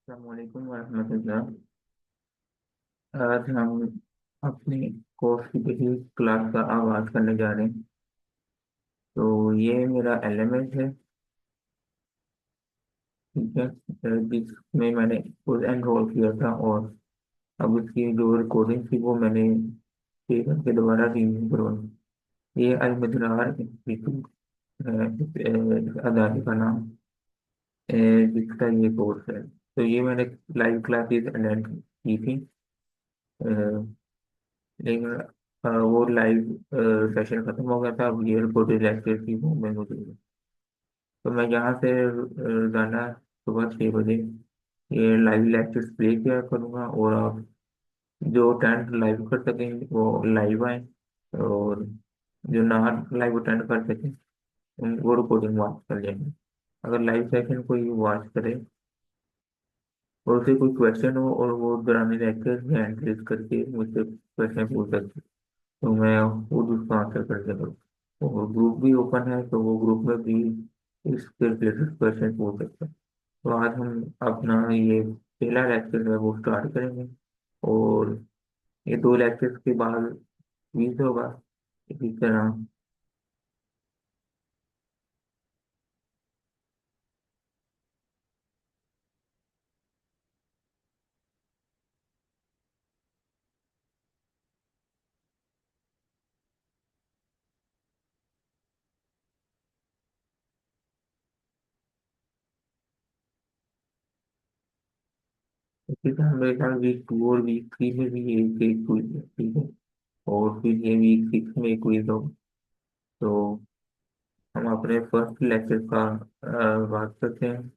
अस्सलामुअलैकुम वरहमतुल्लाह। आज हम अपनी कोर्स की पहली क्लास का आगाज करने जा रहे हैं। तो ये मेरा एलिमेंट है। ठीक है। जिसमें मैंने खुद एनरोल किया था और अब उसकी जो रिकॉर्डिंग थी वो मैंने पे करके दोबारा रिव्यू करवाई। ये अलमदरार इंस्टीट्यूट है, इस अदारे का नाम जिसका ये कोर्स है। तो ये मैंने लाइव क्लासेस अटेंड की थी। लेकिन वो लाइव सेशन खत्म हो गया था। अब ये रिकॉर्डेड लेक्चर की वो मैं मुझे, तो मैं यहाँ से रोजाना सुबह 6 बजे ये लाइव लेक्चर्स प्ले किया करूँगा और आप जो अटेंड लाइव कर सकें वो लाइव आए, और जो ना लाइव अटेंड कर सकें वो रिकॉर्डिंग वॉच कर लेंगे। अगर लाइव सेशन कोई वॉच करे और उसे कोई क्वेश्चन हो और वो दौरान लेक्चर में हैंड रेज करके मुझसे क्वेश्चन पूछ सकते, तो मैं खुद उसका आंसर कर देता हूँ। और ग्रुप भी ओपन है, तो वो ग्रुप में भी इसके रिलेटेड क्वेश्चन पूछ सकते हैं। तो आज हम अपना ये पहला लेक्चर है वो स्टार्ट करेंगे, और ये 2 लेक्चर्स के बाद क्विज होगा इसी तरह। इसी तरह मेरे ख्याल वीक 2 और वीक 3 में भी ये एक क्विज है। ठीक है। और फिर ये वीक 6 में क्विज होगा। तो हम अपने फर्स्ट लेक्चर का बात करते हैं।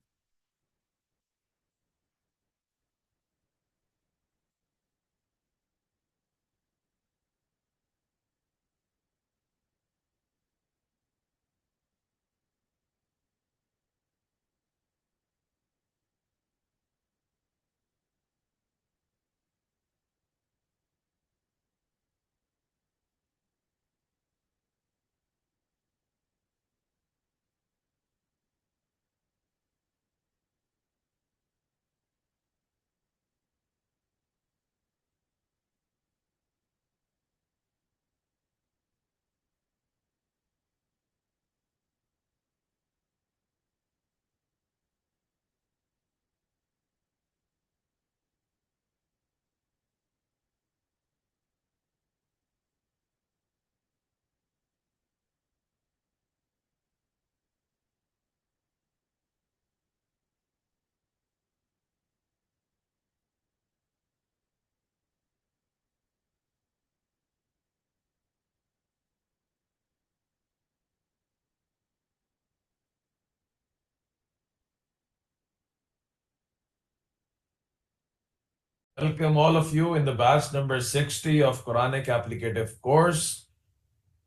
Welcome all of you in the batch number 60 of Quranic Applicative Course.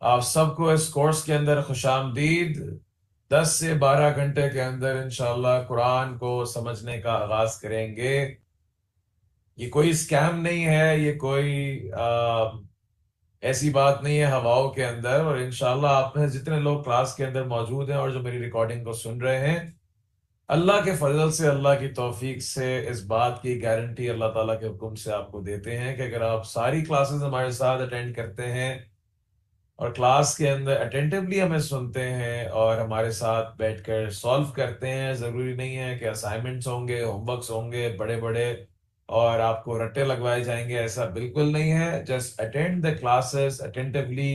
आप सबको इस कोर्स के अंदर खुशामदीद। 10 से 12 घंटे के अंदर इंशाल्लाह कुरान को समझने का आगाज करेंगे। ये कोई स्कैम नहीं है, ये कोई ऐसी बात नहीं है हवाओं के अंदर। और इंशाल्लाह आप में जितने लोग क्लास के अंदर मौजूद हैं और जो मेरी रिकॉर्डिंग को सुन रहे हैं, अल्लाह के फजल से, अल्लाह की तौफीक से इस बात की गारंटी अल्लाह ताला के हुक्म से आपको देते हैं कि अगर आप सारी क्लासेस हमारे साथ अटेंड करते हैं और क्लास के अंदर अटेंटिवली हमें सुनते हैं और हमारे साथ बैठकर सॉल्व करते हैं, ज़रूरी नहीं है कि असाइनमेंट्स होंगे, होमवर्क्स होंगे बड़े बड़े और आपको रट्टे लगवाए जाएंगे, ऐसा बिल्कुल नहीं है। Just attend the classes attentively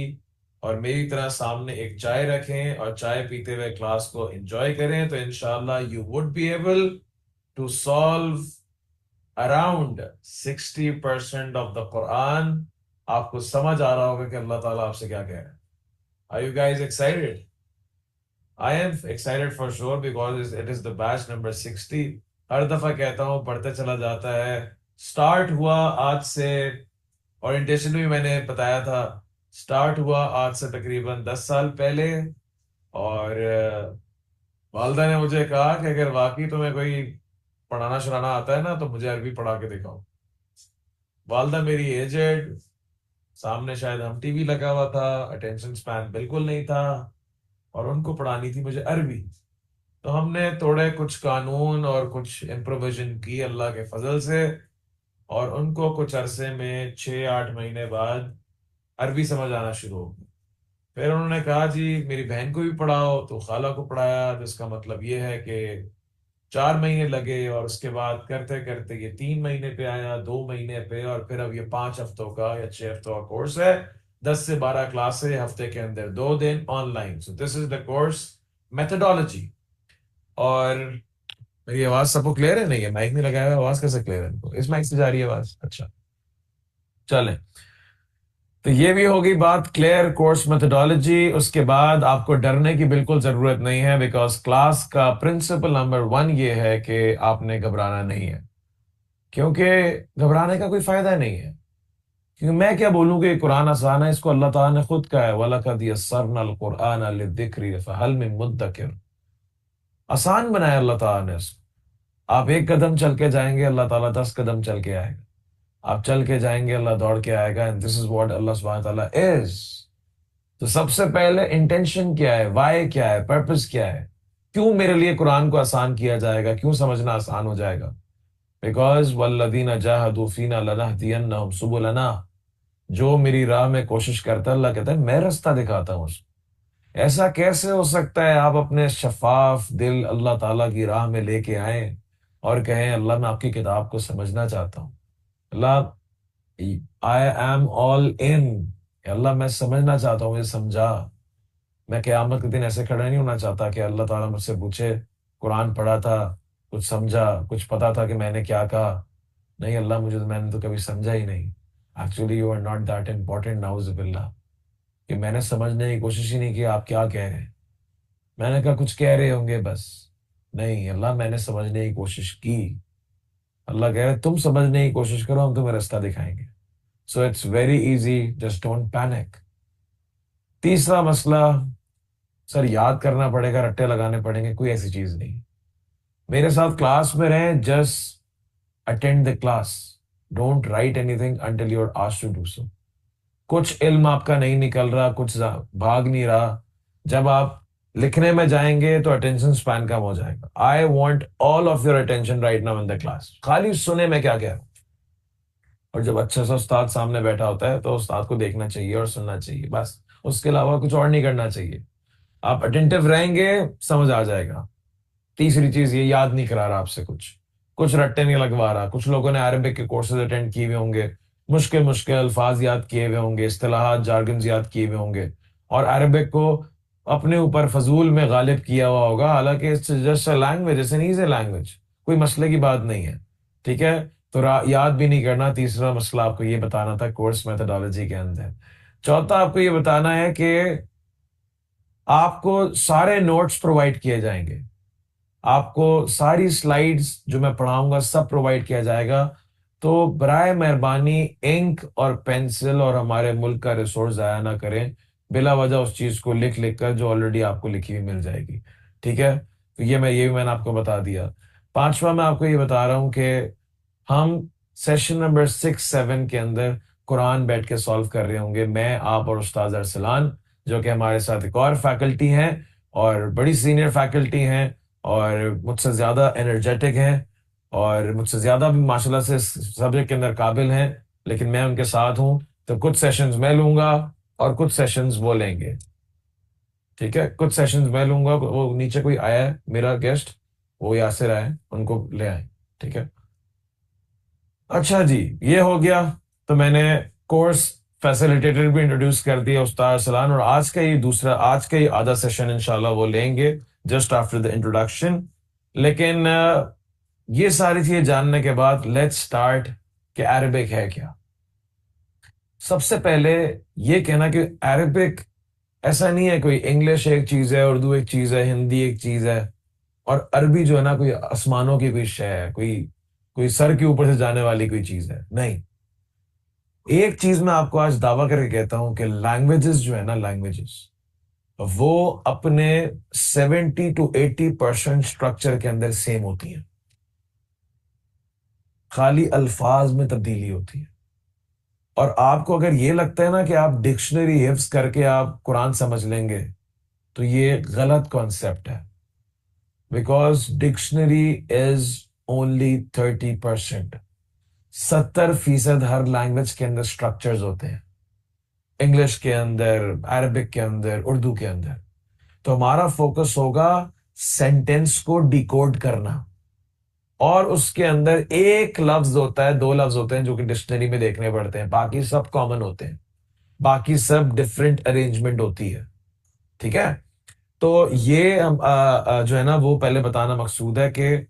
और मेरी तरह सामने एक चाय रखें और चाय पीते हुए क्लास को एंजॉय करें, तो इंशाल्लाह you would be able to solve around 60% of the Quran. आपको समझ आ रहा होगा कि अल्लाह ताला आपसे क्या कह रहे हैं। Are you guys excited? I am excited for sure because it is the batch number 60। हर दफा कहता हूँ बढ़ते चला जाता है। स्टार्ट हुआ आज से, ओरिएंटेशन में भी मैंने बताया था, स्टार्ट हुआ आज से तकरीबन 10 साल पहले। और वालदा ने मुझे कहा कि अगर वाकई तुम्हें कोई पढ़ाना शढ़ाना आता है ना तो मुझे अरबी पढ़ा के दिखाओ। वालदा मेरी एजेड, सामने शायद हम टीवी लगा हुआ था, अटेंशन स्पैन बिल्कुल नहीं था और उनको पढ़ानी थी मुझे अरबी। तो हमने थोड़े कुछ कानून और कुछ इम्प्रोविजन की अल्लाह के फजल से, और उनको कुछ अरसे में 6-8 महीने बाद अरबी समझ आना शुरू हो गई। फिर उन्होंने कहा जी मेरी बहन को भी पढ़ाओ, तो खाला को पढ़ाया, तो इसका मतलब ये है कि 4 महीने लगे, और उसके बाद करते करते ये 3 महीने पे आया, 2 महीने पे, और फिर अब ये 5 हफ्तों का या 6 हफ्तों का कोर्स है। 10 से 12 क्लास है हफ्ते के अंदर 2 दिन online. So this is the course methodology. और मेरी आवाज सबको क्लियर है? नहीं है, माइक नहीं लगाया हुआ, आवाज कैसे क्लियर है इनको? इस माइक से जा रही है आवाज? अच्छा, चलें। तो ये भी होगी बात क्लियर, कोर्स मेथोडोलॉजी। उसके बाद आपको डरने की बिल्कुल जरूरत नहीं है, बिकॉज क्लास का प्रिंसिपल नंबर 1 ये है कि आपने घबराना नहीं है, क्योंकि घबराने का कोई फायदा नहीं है। क्योंकि मैं क्या बोलूँ कि कुरान आसान है, इसको अल्लाह ताला ने खुद कहा है, वलक़द यस्सरनल कुरआन लिज़्ज़िक्रि फ़हल मिन मुद्दकिर। आसान बनाया अल्लाह ताला ने इसको। आप एक कदम चल के जाएंगे, अल्लाह ताला 10 कदम चल के आएगा। आप चल के जाएंगे, अल्लाह दौड़ के आएगा। एंड दिस इज व्हाट अल्लाह सुब्हानहू व तआला इज। तो सबसे पहले इंटेंशन क्या है, वाई क्या है, पर्पस क्या है, क्यों मेरे लिए कुरान को आसान किया जाएगा, क्यों समझना आसान हो जाएगा? बिकॉज वल्लदीना जाहदू फीना लनहदियन्नहुम सुबुलना। जो मेरी राह में कोशिश करता है, अल्लाह कहता है मैं रास्ता दिखाता हूँ उसको। ऐसा कैसे हो सकता है आप अपने शफाफ दिल अल्लाह ताला की राह में लेके आए और कहें अल्लाह मैं आपकी किताब को समझना चाहता हूँ, अल्लाह आई एम ऑल इन, अल्लाह मैं समझना चाहता हूँ, ये समझा। मैं क़यामत के दिन ऐसे खड़ा नहीं होना चाहता कि अल्लाह ताला मुझसे पूछे कुरान पढ़ा था, कुछ समझा, कुछ पता था कि मैंने क्या कहा? नहीं अल्लाह, मुझे तो मैंने तो कभी समझा ही नहीं। Actually you are not that important नाउजुबिल्लाह, कि मैंने समझने की कोशिश ही नहीं की आप क्या कह रहे हैं। मैंने कहा कुछ कह रहे होंगे बस। नहीं अल्लाह, मैंने समझने की कोशिश की। अल्लाह कह रहे तुम समझने की कोशिश करो, हम तुम्हें रास्ता दिखाएंगे। So it's very easy, just don't panic. तीसरा मसला, सर याद करना पड़ेगा, रट्टे लगाने पड़ेंगे, कोई ऐसी चीज नहीं। मेरे साथ क्लास में रहें, just attend the class, don't write anything until you are asked to do so. कुछ इल्म आपका नहीं निकल रहा, कुछ भाग नहीं रहा, जब आप लिखने में जाएंगे तो अटेंशन स्पैन कम हो जाएगा। I want all of your attention right now in the class, खाली सुने मैं क्या कह रहा हूं। और जब अच्छा सा उस्ताद सामने बैठा होता है तो उस्ताद को देखना चाहिए और सुनना चाहिए, बस उसके अलावा कुछ और नहीं करना चाहिए। आप अटेंटिव रहेंगे, समझ आ जाएगा। तीसरी चीज ये, याद नहीं करा रहा आपसे कुछ, कुछ रट्टे नहीं लगवा रहा। कुछ लोगों ने अरबिक के कोर्सेज अटेंड किए हुए होंगे, मुश्किल मुश्किल अल्फाज याद किए हुए होंगे, इस्तिलाहात जार्गन्स याद किए हुए होंगे, और अरबिक को अपने ऊपर फजूल में गालिब किया हुआ होगा। हालांकि it's just a language, it's an easy language, कोई मसले की बात नहीं है। ठीक है, तो याद भी नहीं करना। तीसरा मसला आपको ये बताना था कोर्स मेथोडोलॉजी के अंदर। चौथा आपको ये बताना है कि आपको सारे नोट्स प्रोवाइड किए जाएंगे, आपको सारी स्लाइड्स जो मैं पढ़ाऊंगा सब प्रोवाइड किया जाएगा। तो बराए मेहरबानी इंक और पेंसिल और हमारे मुल्क का रिसोर्स जाया ना करें बिला वजह उस चीज को लिख लिख कर, जो ऑलरेडी आपको लिखी हुई मिल जाएगी। ठीक है, तो ये भी मैंने आपको बता दिया। पांचवा मैं आपको ये बता रहा हूं कि हम सेशन नंबर 6-7 के अंदर कुरान बैठ के सॉल्व कर रहे होंगे, मैं, आप और उस्ताद अरसलान, जो कि हमारे साथ एक और फैकल्टी हैं और बड़ी सीनियर फैकल्टी हैं और मुझसे ज़्यादा एनर्जेटिक हैं और मुझसे ज़्यादा भी माशाल्लाह से सब्जेक्ट के अंदर काबिल हैं। लेकिन मैं उनके साथ हूं, तो कुछ सेशंस मैं लूंगा और कुछ सेशंस वो लेंगे। ठीक है, कुछ सेशंस मैं लूंगा, वो नीचे कोई आया है मेरा गेस्ट, वो यासिर आए, उनको ले आए। ठीक है, अच्छा जी, ये हो गया। तो मैंने कोर्स फैसिलिटेटर भी इंट्रोड्यूस कर दिया, उस्ताद सलान, और आज का ही आधा सेशन इंशाल्लाह वो लेंगे जस्ट आफ्टर द इंट्रोडक्शन। लेकिन ये सारी चीजें जानने के बाद लेट्स स्टार्ट कि अरबिक है क्या। सबसे पहले ये कहना कि अरबिक ऐसा नहीं है, कोई इंग्लिश एक चीज है, उर्दू एक चीज है, हिंदी एक चीज है, और अरबी जो है ना कोई आसमानों की कोई शय है, कोई कोई सर के ऊपर से जाने वाली कोई चीज है, नहीं। एक चीज मैं आपको आज दावा करके कहता हूं कि लैंग्वेजेस जो है ना, लैंग्वेजेस वो अपने 70 to 80% स्ट्रक्चर के अंदर सेम होती हैं, खाली अल्फाज में तब्दीली होती है। और आपको अगर ये लगता है ना कि आप डिक्शनरी हिफ्स करके आप कुरान समझ लेंगे, तो ये गलत कॉन्सेप्ट है। Because dictionary is only 30%। 70% her language के अंदर स्ट्रक्चर्स होते हैं, इंग्लिश के अंदर, अरबिक के अंदर, उर्दू के अंदर। तो हमारा फोकस होगा सेंटेंस को डिकोड करना, और उसके अंदर एक लफ्ज होता है, दो लफ्ज होते हैं जो कि डिक्शनरी में देखने पड़ते हैं, बाकी सब कॉमन होते हैं, बाकी सब डिफरेंट अरेंजमेंट होती है। ठीक है। तो ये हम जो है ना वो पहले बताना मकसूद है कि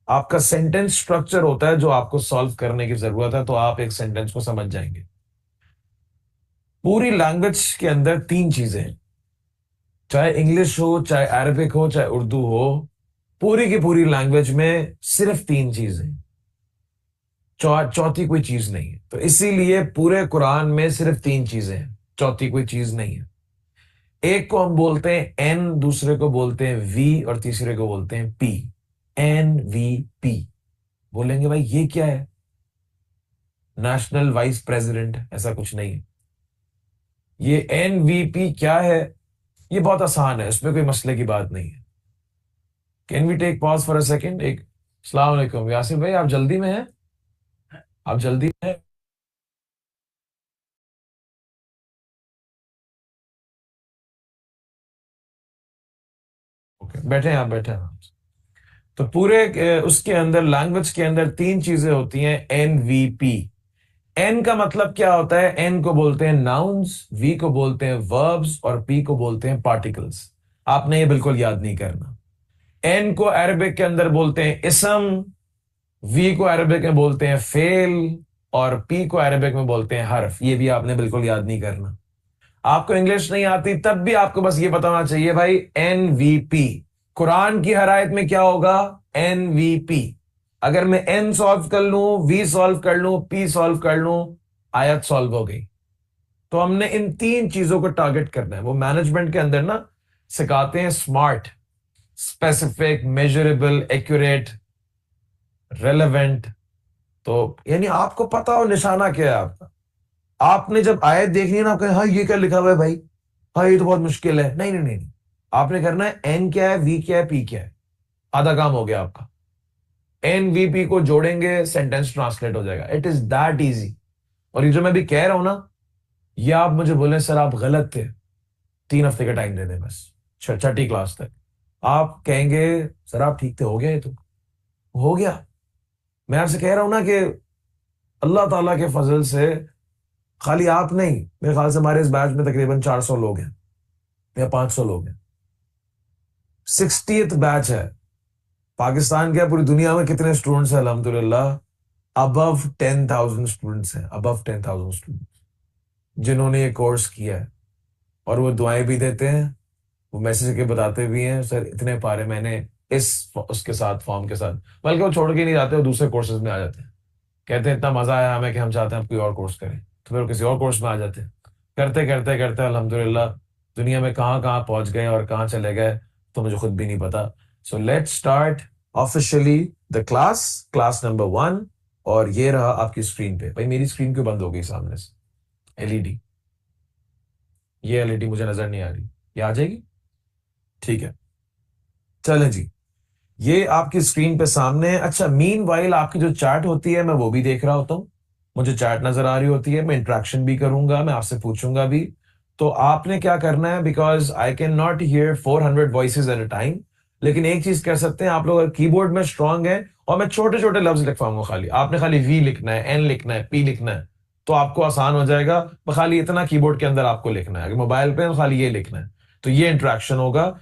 आपका सेंटेंस स्ट्रक्चर होता है जो आपको सॉल्व करने की जरूरत है, तो आप एक सेंटेंस को समझ जाएंगे। पूरी लैंग्वेज के अंदर तीन चीजें हैं, चाहे इंग्लिश हो, चाहे अरबिक हो, चाहे उर्दू हो, पूरी की पूरी लैंग्वेज में सिर्फ तीन चीजें, चौथी कोई चीज नहीं है। तो इसीलिए पूरे कुरान में सिर्फ तीन चीजें हैं, चौथी कोई चीज नहीं है। एक को हम बोलते हैं एन, दूसरे को बोलते हैं वी, और तीसरे को बोलते हैं पी। N V P. बोलेंगे भाई ये क्या है? नेशनल वाइस प्रेसिडेंट, ऐसा कुछ नहीं है। ये एनवीपी क्या है? ये बहुत आसान है, इसमें कोई मसले की बात नहीं है। Can we take pause for a second? एक अस्सलाम वालेकुम यासिर भाई, आप जल्दी में हैं? आप जल्दी में हैं? ओके, बैठे हैं आप, बैठे हैं आप। तो पूरे उसके अंदर, लैंग्वेज के अंदर तीन चीजें होती हैं, एनवीपी। एन का मतलब क्या होता है? एन को बोलते हैं नाउन्स, वी को बोलते हैं वर्ब्स, और पी को बोलते हैं पार्टिकल्स। आपने ये बिल्कुल याद नहीं करना। एन को अरबिक के अंदर बोलते हैं इसम, वी को अरबिक में बोलते हैं फेल, और पी को अरबिक में बोलते हैं हर्फ। ये भी आपने बिल्कुल याद नहीं करना। आपको इंग्लिश नहीं आती तब भी आपको बस ये पता होना चाहिए भाई, एनवीपी। कुरान की हर आयत में क्या होगा? एनवीपी। अगर मैं एन सॉल्व कर लूं, वी सॉल्व कर लूं, पी सॉल्व कर लूं, आयत सॉल्व हो गई। तो हमने इन तीन चीजों को टारगेट करना है। वो मैनेजमेंट के अंदर ना सिखाते हैं smart, specific, measurable, accurate, relevant. तो यानी आपको पता हो निशाना क्या है आपका। आपने जब आयत देखनी है ना, आप कहें हाँ ये क्या लिखा हुआ है भाई, हाँ ये तो बहुत मुश्किल है। नहीं नहीं नहीं, आपने करना है एन क्या है, वी क्या है, पी क्या है। आधा काम हो गया आपका। एन वी पी को जोड़ेंगे, सेंटेंस ट्रांसलेट हो जाएगा। It is that easy. और ये जो मैं भी कह रहा हूं ना, ये आप मुझे बोले सर आप गलत थे, 3 हफ्ते का टाइम दे दें बस, छठी क्लास तक। आप कहेंगे सर आप ठीक थे, हो गया ये तो हो गया। मैं आपसे कह रहा हूं ना कि अल्लाह ताला के फजल से, खाली आप नहीं, मेरे ख्याल से हमारे इस बैच में तकरीबन 400 लोग हैं या 500 लोग हैं। 60th बैच है। पाकिस्तान के, पूरी दुनिया में कितने स्टूडेंट्स हैं? अल्हम्दुलिल्लाह अबव 10,000 स्टूडेंट्स हैं, अबव 10,000 स्टूडेंट्स जिन्होंने ये कोर्स किया है। और वो दुआएं भी देते हैं, वो मैसेज के बताते भी हैं सर इतने पारे मैंने इस उसके साथ, फॉर्म के साथ। बल्कि वो छोड़ के नहीं जाते, वो दूसरे कोर्सेज में आ जाते हैं। कहते हैं इतना मजा आया हमें कि हम चाहते हैं आप कोई और कोर्स करें, तो फिर वो किसी और कोर्स में आ जाते हैं। करते करते करते अल्हम्दुलिल्लाह दुनिया में कहाँ कहाँ पहुंच गए और कहाँ चले गए, तो मुझे खुद भी नहीं पता। So let's start officially the class, class number 1। और ये रहा आपकी स्क्रीन पे। भाई मेरी स्क्रीन क्यों बंद हो गई सामने से? एलईडी, ये एलईडी मुझे नजर नहीं आ रही, ये आ जाएगी? ठीक है, चलें जी। ये आपकी स्क्रीन पे सामने है। अच्छा, मीन वाइल आपकी जो चैट होती है मैं वो भी देख रहा होता हूँ, मुझे चैट नजर आ रही होती है, मैं इंटरेक्शन भी करूंगा, मैं आपसे पूछूंगा भी। तो आपने क्या करना है, because I can not here 400 voices at a time, लेकिन एक चीज कर सकते हैं, आप लोग कीबोर्ड में स्ट्रांग है और मैं छोटे छोटे लफ्ज लिखवाऊंगा, खाली आपने खाली वी लिखना है, एन लिखना है, पी लिखना है, तो आपको आसान हो जाएगा। पर खाली इतना कीबोर्ड के अंदर आपको लिखना है, अगर मोबाइल पे तो खाली ये लिखना है। तो ये इंटरेक्शन होगा।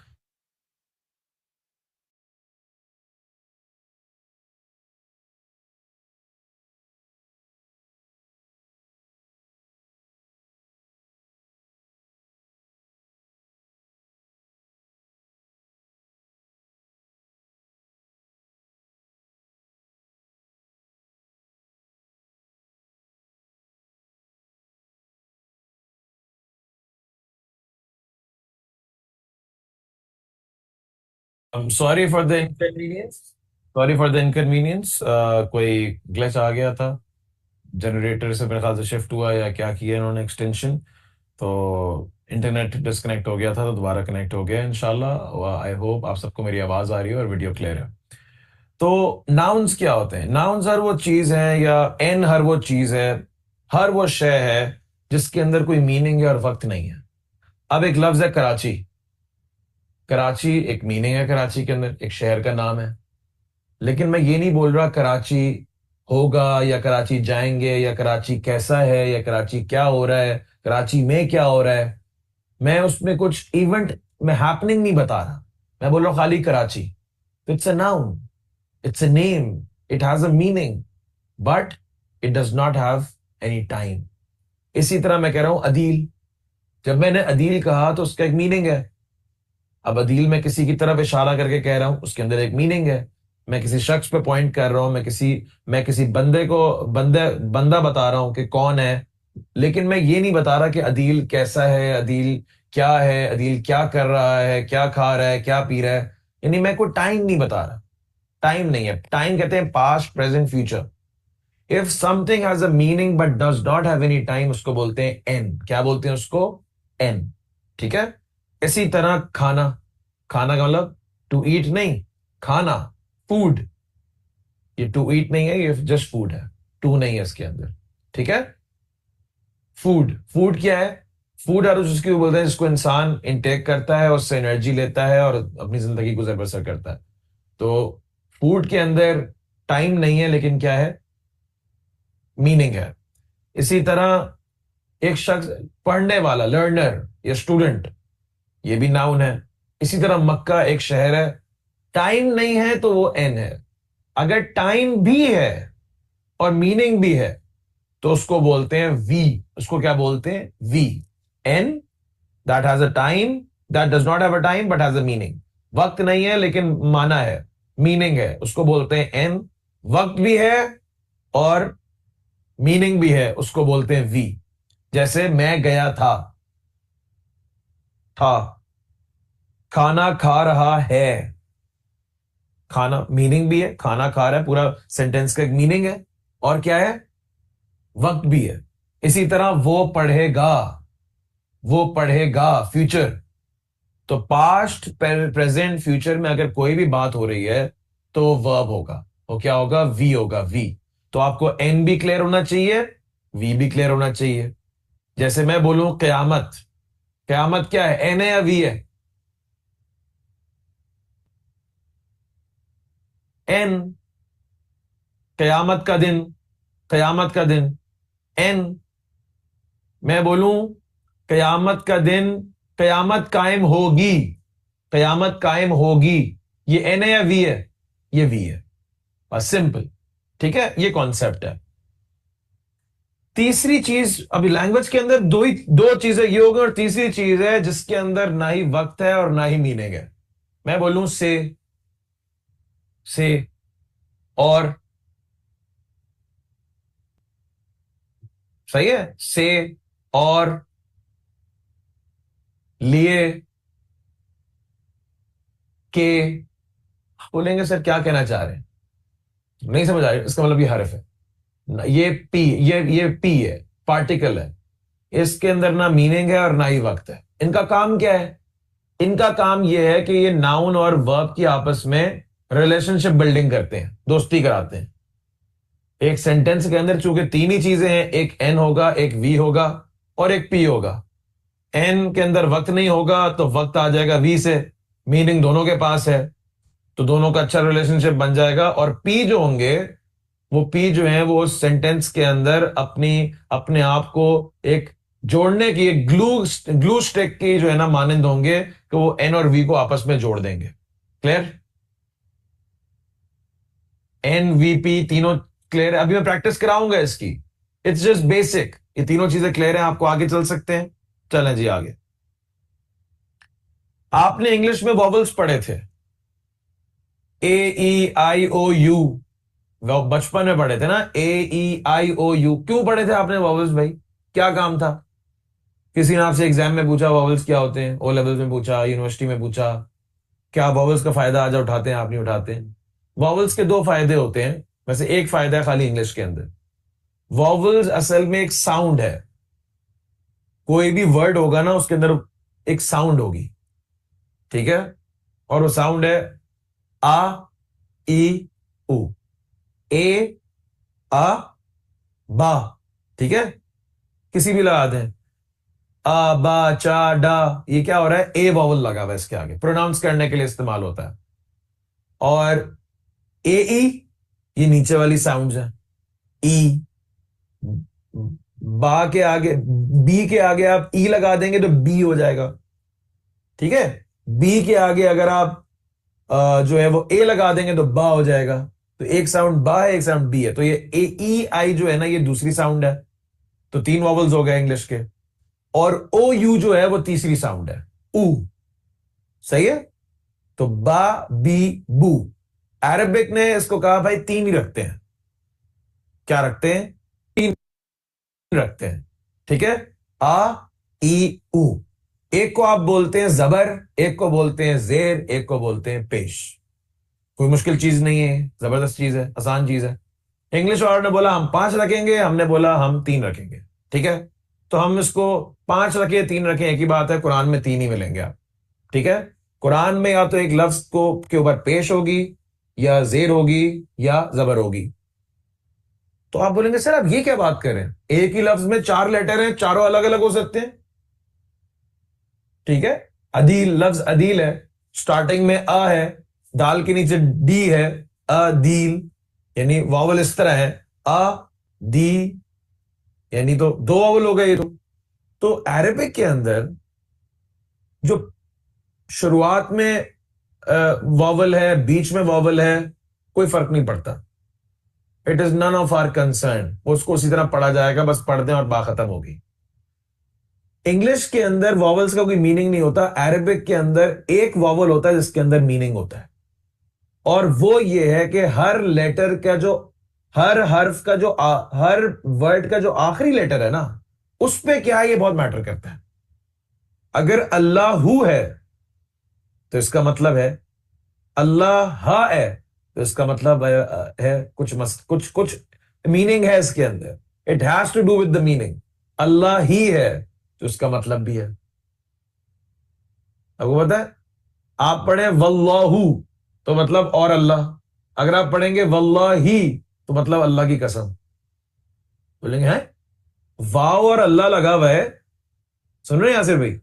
Sorry for the inconvenience, sorry for the inconvenience. कोई ग्लिच आ गया था, जनरेटर से मेरे ख्याल से शिफ्ट हुआ या क्या किया इन्होंने एक्सटेंशन, तो इंटरनेट डिस्कनेक्ट हो गया था तो दोबारा कनेक्ट हो गया इंशाल्लाह। आई होप आप सबको मेरी आवाज आ रही है और वीडियो क्लियर है। तो नाउन्स क्या होते हैं? नाउन्स हर वो चीज है, या एन हर वो चीज है, हर वो शय है जिसके अंदर कोई मीनिंग है और वक्त नहीं है। अब एक लफ्ज है कराची। कराची एक मीनिंग है, कराची के अंदर एक शहर का नाम है। लेकिन मैं ये नहीं बोल रहा कराची होगा या कराची जाएंगे या कराची कैसा है या कराची क्या हो रहा है, कराची में क्या हो रहा है। मैं उसमें कुछ इवेंट में हैपनिंग नहीं बता रहा। मैं बोल रहा हूं खाली Karachi. It's a noun, it's a name, it has a meaning, but it does not have any time. इसी तरह मैं कह रहा हूं अदील। जब मैंने अदील कहा तो उसका एक मीनिंग है। अब अदील मैं किसी की तरफ इशारा करके कह रहा हूं, उसके अंदर एक मीनिंग है। मैं किसी शख्स पे पॉइंट कर रहा हूं, मैं किसी बंदे को बंदा बता रहा हूं कि कौन है। लेकिन मैं ये नहीं बता रहा कि अदील कैसा है, अदील क्या है, अदील क्या कर रहा है, क्या खा रहा है, क्या पी रहा है। यानी मैं कोई टाइम नहीं बता रहा। टाइम नहीं है। टाइम कहते हैं past, present, future. If something has a meaning but does not have any time, उसको बोलते हैं एन। क्या बोलते हैं उसको? एन। ठीक है। इसी तरह खाना। खाना का मतलब टू ईट नहीं, खाना, फूड। ये टू ईट नहीं है, ये जस्ट फूड है। टू नहीं है इसके अंदर। ठीक है। फूड, फूड क्या है? फूड हर उसको बोलते हैं जिसको इंसान इनटेक करता है, उससे एनर्जी लेता है और अपनी जिंदगी गुजर बसर करता है। तो फूड के अंदर टाइम नहीं है, लेकिन क्या है? मीनिंग है। इसी तरह एक शख्स पढ़ने वाला, लर्नर या स्टूडेंट, ये भी नाउन है। इसी तरह मक्का एक शहर है। टाइम नहीं है तो वो एन है। अगर टाइम भी है और मीनिंग भी है तो उसको बोलते हैं वी। उसको क्या बोलते हैं? V. And that has a time, that does not have a time but has a meaning. वक्त नहीं है लेकिन माना है, मीनिंग है, उसको बोलते हैं एन। वक्त भी है और मीनिंग भी है, उसको बोलते हैं वी। जैसे मैं गया था। खाना खा रहा है। खाना मीनिंग भी है, खाना खा रहा है, पूरा सेंटेंस का एक मीनिंग है। और क्या है? वक्त भी है। इसी तरह वो पढ़ेगा। वो पढ़ेगा फ्यूचर। तो पास्ट, प्रेजेंट, फ्यूचर में अगर कोई भी बात हो रही है तो वर्ब होगा। वो क्या होगा? वी होगा, वी। तो आपको एन भी क्लियर होना चाहिए, वी भी क्लियर होना चाहिए। जैसे मैं बोलूं कयामत। कयामत क्या है? एन है या वी है? एन। कयामत का दिन। कयामत का दिन एन। मैं बोलूं कयामत का दिन, कयामत कायम होगी। कयामत कायम होगी। ये एन है या वी है? ये वी है। बस सिंपल। ठीक है, ये कॉन्सेप्ट है। तीसरी चीज, अभी लैंग्वेज के अंदर दो चीजें ये हो गई, और तीसरी चीज है जिसके अंदर ना ही वक्त है और ना ही मीनिंग है। मैं बोलूं से और। सही है। से और, लिए, के। बोलेंगे सर क्या कहना चाह रहे हैं? नहीं समझ आ रही, इसका मतलब ये हर्फ है। ये पी, ये पी है, पार्टिकल है। इसके अंदर ना मीनिंग है और ना ही वक्त है। इनका काम क्या है? इनका काम यह है कि ये नाउन और वर्ब की आपस में रिलेशनशिप बिल्डिंग करते हैं, दोस्ती कराते हैं। एक सेंटेंस के अंदर चूंकि तीन ही चीजें हैं, एक एन होगा, एक वी होगा और एक पी होगा। एन के अंदर वक्त नहीं होगा तो वक्त आ जाएगा वी से। मीनिंग दोनों के पास है तो दोनों का अच्छा रिलेशनशिप बन जाएगा। और पी जो होंगे, वो पी जो है वो सेंटेंस के अंदर अपने आप को एक जोड़ने की, एक ग्लू ग्लू स्टिक की जो है ना मानंद होंगे, कि वो एन और वी को आपस में जोड़ देंगे। क्लियर? एन वी पी तीनों क्लियर है? अभी मैं प्रैक्टिस कराऊंगा इसकी। It's just basic. ये तीनों चीजें क्लियर है, आपको आगे चल सकते हैं। चलें जी आगे। आपने इंग्लिश में वॉवल्स पढ़े थे, ए ई आई ओ यू। वो बचपन में पढ़े थे ना, ए ई आई ओ यू। क्यों पढ़े थे आपने वॉवल्स भाई? क्या काम था? किसी ने आपसे एग्जाम में पूछा वॉवल्स क्या होते हैं, ओ लेवल्स में पूछा, यूनिवर्सिटी में पूछा, क्या वॉवल्स का फायदा आज उठाते हैं? आप नहीं उठाते। वॉवल्स के दो फायदे होते हैं, वैसे एक फायदा है खाली इंग्लिश के अंदर। वॉवल्स असल में एक साउंड है। कोई भी वर्ड होगा ना उसके अंदर एक साउंड होगी, ठीक है, और वो साउंड है आ, ई, उ, ए, आ, बा, ठीक है, किसी भी लगा दें, आ, बा, चा, डा, ये क्या हो रहा है, ए वॉवल लगा हुआ है इसके आगे, प्रोनाउंस करने के लिए इस्तेमाल होता है। और ए, ई, ये नीचे वाली साउंड्स है, ई, बा के आगे, बी के आगे आप ई लगा देंगे तो बी हो जाएगा, ठीक है। बी के आगे अगर आप जो है वो ए लगा देंगे तो बा हो जाएगा। तो एक साउंड बा है, एक साउंड बी है, तो ये ए, ई, आई जो है ना, ये दूसरी साउंड है, तो तीन वॉवल्स हो गए इंग्लिश के। और ओ यू जो है वो तीसरी साउंड है, ऊ, सही है। तो बा, बी, बू। अरबिक ने इसको कहा भाई तीन ही रखते हैं, क्या रखते हैं, तीन रखते हैं, ठीक है। आ, ई, ऊ। एक को आप बोलते हैं जबर, एक को बोलते हैं जेर, एक को बोलते हैं पेश। कोई मुश्किल चीज नहीं है, जबरदस्त चीज है, आसान चीज है। इंग्लिश वालों ने बोला हम पांच रखेंगे, हमने बोला हम तीन रखेंगे, ठीक है। तो हम इसको पांच रखे तीन रखे, एक ही बात है, कुरान में तीन ही मिलेंगे आप, ठीक है। कुरान में या तो एक लफ्ज को के ऊपर पेश होगी, या जेर होगी, या जबर होगी। तो आप बोलेंगे सर आप ये क्या बात कर रहे हैं, एक ही लफ्ज में चार लेटर हैं, चारों अलग अलग हो सकते हैं, ठीक है। अदील, लफ्ज अदील है, स्टार्टिंग में अ है, दाल के नीचे डी है, अदील, यानी वावल इस तरह है, अ, दी, यानी तो दो वावल हो गए ये तो अरेबिक के अंदर जो शुरुआत में वावल है, बीच में वावल है, कोई फर्क नहीं पड़ता। It is none of our concern, उसको उसी तरह पढ़ा जाएगा, बस पढ़ दें और बात खत्म होगी। इंग्लिश के अंदर वॉवल्स का कोई मीनिंग नहीं होता, अरेबिक के अंदर एक वॉवल होता है जिसके अंदर मीनिंग होता है, और वो ये है कि हर लेटर का जो, हर हर्फ का जो हर वर्ड का जो आखिरी लेटर है ना, उस पे क्या है, ये बहुत मैटर करता है। अगर अल्लाहू है तो इसका मतलब है अल्लाह है, तो इसका मतलब है कुछ कुछ मीनिंग है इसके अंदर, it has to do with the meaning. Allah ही है तो इसका मतलब भी है। आपको पता है, आप पढ़े वल्लाहू तो मतलब और अल्लाह, अगर आप पढ़ेंगे वल्लाही तो मतलब अल्लाह की कसम। बोलेंगे हैं, वाव और अल्लाह लगा हुआ है, सुन रहे हैं यासिर भाई,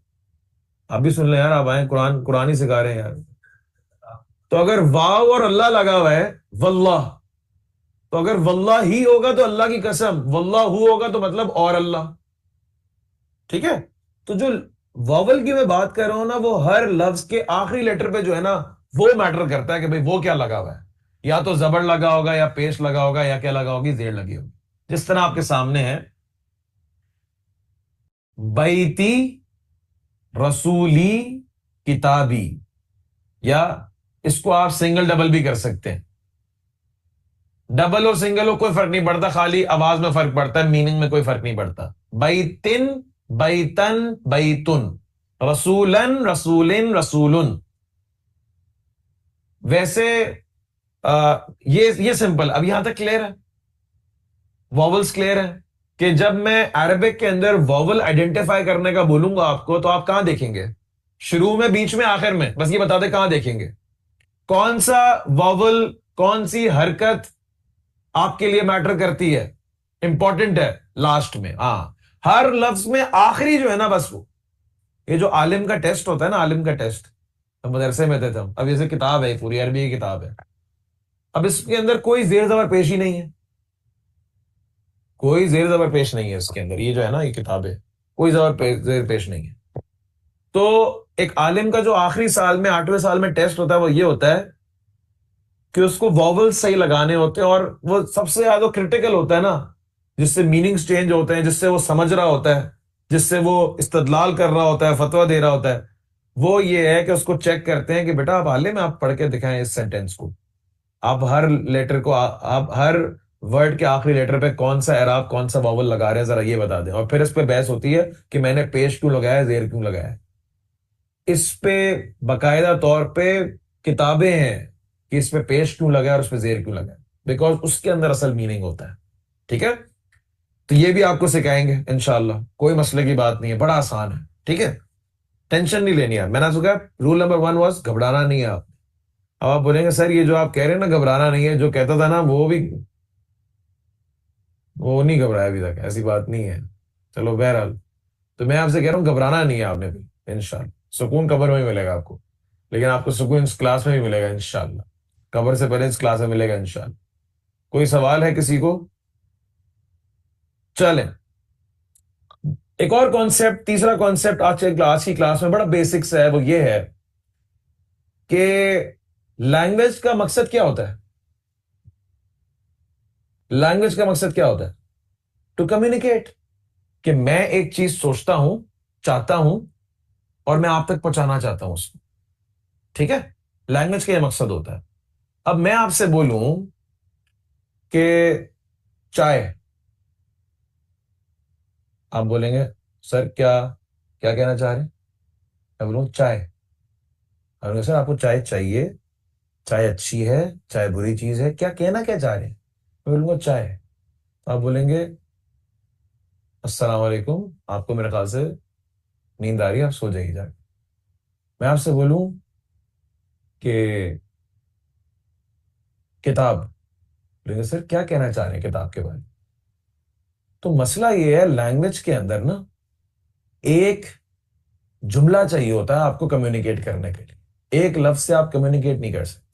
आप भी सुन ले यार, आप आए, कुरान कुरान ही सिखा रहे हैं यार। तो अगर वाव और अल्लाह लगा हुआ है, वल्लाह, तो अगर वल्लाह ही होगा तो अल्लाह की कसम, वल्लाहू होगा तो मतलब और अल्लाह, ठीक है। तो जो वावल की मैं बात कर रहा हूं ना, वो हर लफ्ज के आखिरी लेटर पे जो है ना, वो मैटर करता है कि भाई वो क्या लगा हुआ है, या तो जबर लगा होगा, या पेश लगा होगा, या क्या लगा होगी, जेर लगी होगी। जिस तरह आपके सामने है, बैती, रसूली, किताबी, या इसको आप सिंगल डबल भी कर सकते हैं। डबल और सिंगल हो कोई फर्क नहीं पड़ता, खाली आवाज में फर्क पड़ता है, मीनिंग में कोई फर्क नहीं पड़ता। बैतिन, बैतन, बैतुन, रसूलन, रसूलिन, रसूलुन। वैसे ये सिंपल, अब यहां तक क्लियर है, वॉवल्स क्लियर है कि जब मैं अरबिक के अंदर वॉवल आइडेंटिफाई करने का बोलूंगा आपको, तो आप कहां देखेंगे, शुरू में, बीच में, आखिर में, बस ये बता दे कहां देखेंगे, कौन सा वॉवल, कौन सी हरकत आपके लिए मैटर करती है, इंपॉर्टेंट है, लास्ट में। हाँ, हर लफ्ज में आखिरी जो है ना, बस वो, ये जो आलिम का टेस्ट होता है ना, आलिम का टेस्ट, हम मदरसे में थे हम, अब जैसे किताब है, पूरी अरबी की किताब है, अब इसके अंदर कोई जेर जबर पेश ही नहीं है, कोई जेर जबर पेश नहीं है इसके अंदर, ये जो है ना, ये किताब है, कोई जेर पेश नहीं है। तो एक आलिम का जो आखिरी साल में, 8वें साल में टेस्ट होता है, वो ये होता है कि उसको वॉवल्स सही लगाने होते हैं, और वो सबसे ज्यादा क्रिटिकल होता है ना, जिससे मीनिंग्स चेंज होते हैं, जिससे वो समझ रहा होता है, जिससे वो इस्तदलाल कर रहा होता है, फतवा दे रहा होता है, वो ये है कि उसको चेक करते हैं कि बेटा आप आलिम हैं, आप पढ़ के दिखाएं इस सेंटेंस को, आप हर लेटर को, आप हर वर्ड के आखिरी लेटर पे कौन सा एराब, कौन सा वॉवल लगा रहे हैं, जरा ये बता दें। और फिर इस पे बहस होती है कि मैंने पेश क्यों लगाया, जेर क्यों लगाया। इस पे बाकायदा तौर पे किताबें हैं कि इस पे पेश क्यों लगाया और उस पे जेर क्यों लगाया, बिकॉज उसके अंदर असल मीनिंग होता है, ठीक है। तो ये भी आपको सिखाएंगे इंशाल्लाह, कोई मसले की बात नहीं है, बड़ा आसान है। ठीक है, टेंशन नहीं लेनी है। मैंने आपको कहा रूल नंबर 1 वाज घबराना नहीं है आप। अब आप बोलेंगे सर ये जो आप कह रहे हैं ना घबराना नहीं है, जो कहता था ना वो नहीं घबराया अभी तक, ऐसी बात नहीं है। चलो बहरहाल, तो मैं आपसे कह रहा हूँ घबराना नहीं है आपने भी, इंशाल्लाह सुकून कब्र में ही मिलेगा आपको। लेकिन आपको सुकून इस क्लास में भी मिलेगा इंशाल्लाह, कब्र से पहले इस क्लास में मिलेगा इंशाल्लाह। कोई सवाल है किसी को? चलें, एक और कॉन्सेप्ट, तीसरा कॉन्सेप्ट आज की क्लास में बड़ा बेसिक सा है, वो ये है कि लैंग्वेज का मकसद क्या होता है। लैंग्वेज का मकसद क्या होता है? टू कम्युनिकेट, कि मैं एक चीज सोचता हूं, चाहता हूं, और मैं आप तक पहुंचाना चाहता हूं उसको। ठीक है, लैंग्वेज का यह मकसद होता है। अब मैं आपसे बोलूं कि चाय, आप बोलेंगे सर क्या क्या कहना चाह रहे हैं? मैं बोलूँ चाय, आप बोलेंगे सर आपको चाय चाहिए, चाय अच्छी है, चाय बुरी चीज है, क्या कहना क्या चाह रहे हैं? मैं बोलूंगा चाय, तो आप बोलेंगे अस्सलाम वालेकुम, आपको मेरे ख्याल से नींद आ रही है, आप सो जाइए जाके। मैं आपसे बोलूं कि किताब, बोलेंगे सर क्या कहना चाह रहे हैं किताब के बारे में? तो मसला ये है, लैंग्वेज के अंदर ना एक जुमला चाहिए होता है आपको कम्युनिकेट करने के लिए। एक लफ्ज से आप कम्युनिकेट नहीं कर सकते।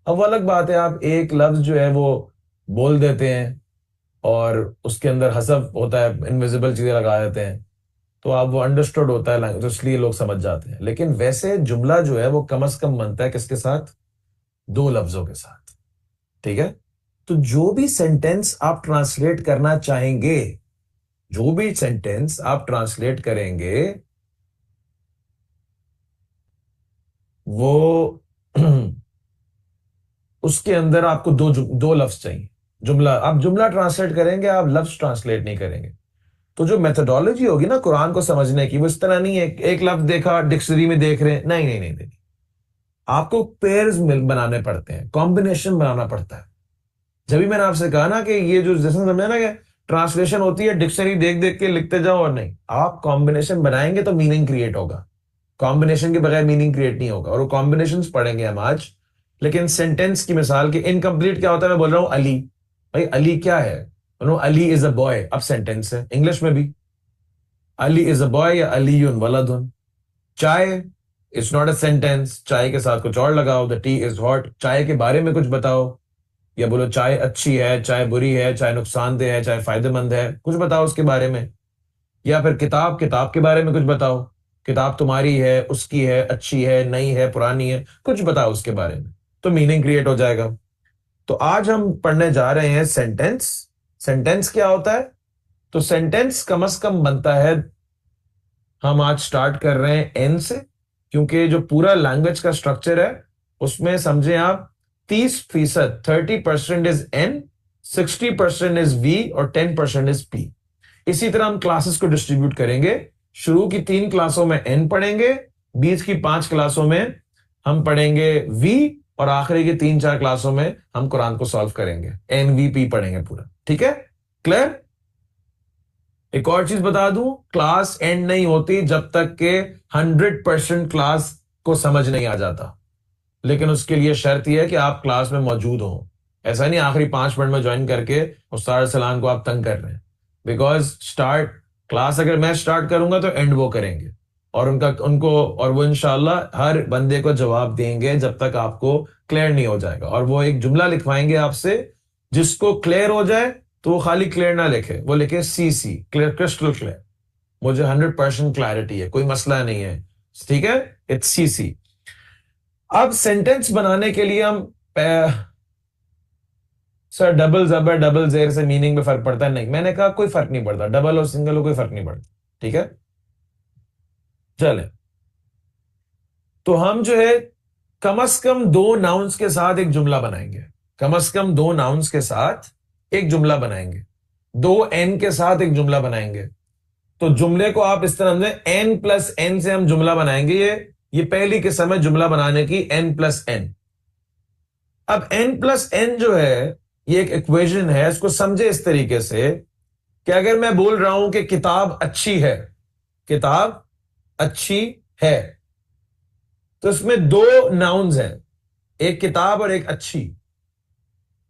अब वो अलग बात है, आप एक लफ्ज जो है वो बोल देते हैं और उसके अंदर हसफ होता है, इनविजिबल चीजें लगा देते हैं, तो आप वो अंडरस्टूड होता है, तो इसलिए लोग समझ जाते हैं। लेकिन वैसे जुमला जो है वो कम से कम बनता है किसके साथ? दो लफ्जों के साथ। ठीक है, तो जो भी सेंटेंस आप ट्रांसलेट करना चाहेंगे, जो भी सेंटेंस आप ट्रांसलेट करेंगे, वो उसके अंदर आपको दो लफ्ज चाहिए। जुमला, आप जुमला ट्रांसलेट करेंगे, आप लफ्ज ट्रांसलेट नहीं करेंगे। तो जो मेथोडोलॉजी होगी ना कुरान को समझने की, वो इस तरह नहीं है एक लफ्ज देखा डिक्शनरी में देख रहे हैं, नहीं नहीं नहीं नहीं। आपको पेयर्स बनाने पड़ते हैं, कॉम्बिनेशन बनाना पड़ता है। जब भी मैंने आपसे कहा ना कि ये जो जैसे समझा ना कि ट्रांसलेशन होती है डिक्शनरी देख देख के लिखते जाओ, और नहीं, आप कॉम्बिनेशन बनाएंगे तो मीनिंग क्रिएट होगा। कॉम्बिनेशन के बगैर मीनिंग क्रिएट नहीं होगा, और वो कॉम्बिनेशन पढ़ेंगे हम आज। लेकिन सेंटेंस की मिसाल के इनकम्प्लीट क्या होता है, मैं बोल रहा हूं अली, भाई अली क्या है? अली इज अ बॉय, अब सेंटेंस है इंग्लिश में भी, अली इज अ बॉय या अलीयुन वलदुन। चाय, इट्स नॉट अ सेंटेंस, चाय के साथ कुछ और लगाओ, द टी इज हॉट, चाय के बारे में कुछ बताओ, या बोलो चाय अच्छी है, चाय बुरी है, चाय नुकसानदेह है, चाय फायदेमंद है, कुछ बताओ उसके बारे में। या फिर किताब, किताब के बारे में कुछ बताओ, किताब तुम्हारी है, उसकी है, अच्छी है, नई है, पुरानी है, कुछ बताओ उसके बारे में, तो मीनिंग क्रिएट हो जाएगा। तो आज हम पढ़ने जा रहे हैं सेंटेंस। सेंटेंस क्या होता है? तो सेंटेंस कम से कम बनता है, हम आज स्टार्ट कर रहे हैं एन से, क्योंकि जो पूरा लैंग्वेज का स्ट्रक्चर है उसमें समझे आप 30%, 30% इज एन, 60% इज वी, और 10% इज पी। इसी तरह हम क्लासेस को डिस्ट्रीब्यूट करेंगे। शुरू की 3 क्लासों में एन पढ़ेंगे, बीच की 5 क्लासों में हम पढ़ेंगे वी, और आखिरी की 3-4 क्लासों में हम कुरान को सॉल्व करेंगे, एनवीपी पढ़ेंगे पूरा। ठीक है, क्लियर? एक और चीज बता दूं, क्लास एंड नहीं होती जब तक के 100% क्लास को समझ नहीं आ जाता। लेकिन उसके लिए शर्त यह है कि आप क्लास में मौजूद हो। ऐसा नहीं आखिरी 5 मिनट में ज्वाइन करके उस्ताद सलाम को आप तंग कर रहे हैं। बिकॉज स्टार्ट क्लास अगर मैं स्टार्ट करूंगा तो एंड वो करेंगे, और वो इंशाल्लाह हर बंदे को जवाब देंगे जब तक आपको क्लियर नहीं हो जाएगा। और वो एक जुमला लिखवाएंगे आपसे, जिसको क्लियर हो जाए तो वो खाली क्लियर ना लिखे, वो लिखे CC, क्लियर, क्रिस्टल क्लियर। मुझे 100% क्लैरिटी है, कोई मसला नहीं है। ठीक है, इट्स CC। अब सेंटेंस बनाने के लिए हम सर डबल जबर डबल जेर से मीनिंग में फर्क पड़ता है? नहीं, मैंने कहा कोई फर्क नहीं पड़ता, डबल और सिंगल हो कोई फर्क नहीं पड़ता। ठीक है, चले, तो हम जो है कम से कम 2 नाउन्स के साथ एक जुमला बनाएंगे। कम से कम 2 नाउन्स के साथ एक जुमला बनाएंगे, 2 एन के साथ एक जुमला बनाएंगे। तो जुमले को आप इस तरह समझें, N+N से हम जुमला बनाएंगे। ये पहली किस्म है जुमला बनाने की, N+N। अब N+N जो है ये एक इक्वेशन है, इसको समझे इस तरीके से कि अगर मैं बोल रहा हूं कि किताब अच्छी है, किताब अच्छी है, तो इसमें दो नाउन्स हैं, एक किताब और एक अच्छी।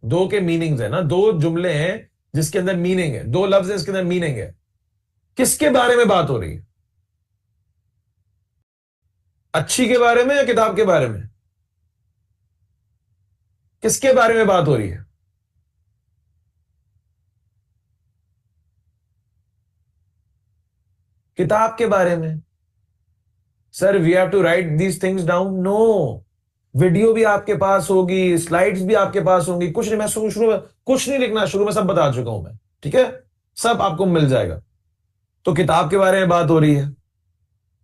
दो के मीनिंग्स है ना, दो जुमले हैं जिसके अंदर मीनिंग है, दो लफ्ज है इसके अंदर मीनिंग है। किसके बारे में बात हो रही है? अच्छी के बारे में या किताब के बारे में? किसके बारे में बात हो रही है? किताब के बारे में। Sir we have to write these things down? No. Video भी आपके पास होगी, स्लाइड्स भी आपके पास होंगी, कुछ नहीं, मैं शुरू में कुछ नहीं लिखना, शुरू में सब बता चुका हूं मैं, ठीक है? सब आपको मिल जाएगा। तो किताब के बारे में बात हो रही है।